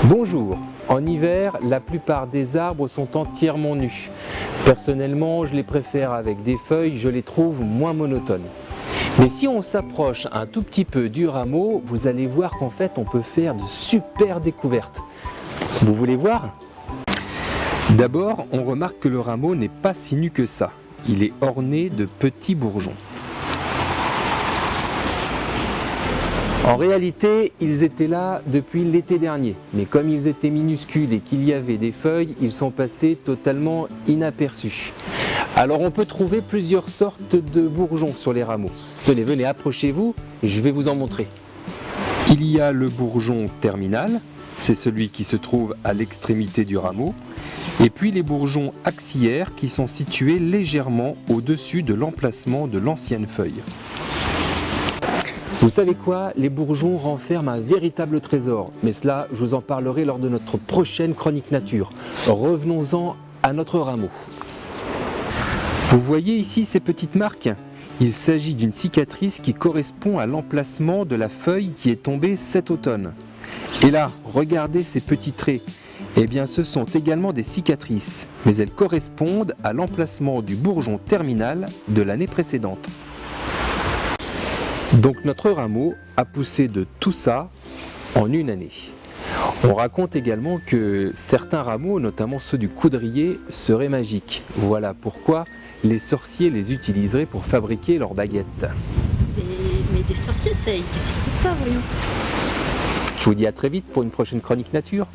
Bonjour, en hiver, la plupart des arbres sont entièrement nus. Personnellement, je les préfère avec des feuilles, je les trouve moins monotones. Mais si on s'approche un tout petit peu du rameau, vous allez voir qu'en fait on peut faire de super découvertes. Vous voulez voir? D'abord, on remarque que le rameau n'est pas si nu que ça. Il est orné de petits bourgeons. En réalité, ils étaient là depuis l'été dernier, mais comme ils étaient minuscules et qu'il y avait des feuilles, ils sont passés totalement inaperçus. Alors on peut trouver plusieurs sortes de bourgeons sur les rameaux. Tenez, venez, approchez-vous et je vais vous en montrer. Il y a le bourgeon terminal, c'est celui qui se trouve à l'extrémité du rameau, et puis les bourgeons axillaires qui sont situés légèrement au-dessus de l'emplacement de l'ancienne feuille. Vous savez quoi? Les bourgeons renferment un véritable trésor, mais cela, je vous en parlerai lors de notre prochaine chronique nature. Revenons-en à notre rameau. Vous voyez ici ces petites marques? Il s'agit d'une cicatrice qui correspond à l'emplacement de la feuille qui est tombée cet automne. Et là, regardez ces petits traits. Eh bien, ce sont également des cicatrices, mais elles correspondent à l'emplacement du bourgeon terminal de l'année précédente. Donc notre rameau a poussé de tout ça en une année. On raconte également que certains rameaux, notamment ceux du coudrier, seraient magiques. Voilà pourquoi les sorciers les utiliseraient pour fabriquer leurs baguettes. Mais des sorciers, ça n'existe pas, voyons. Je vous dis à très vite pour une prochaine chronique nature.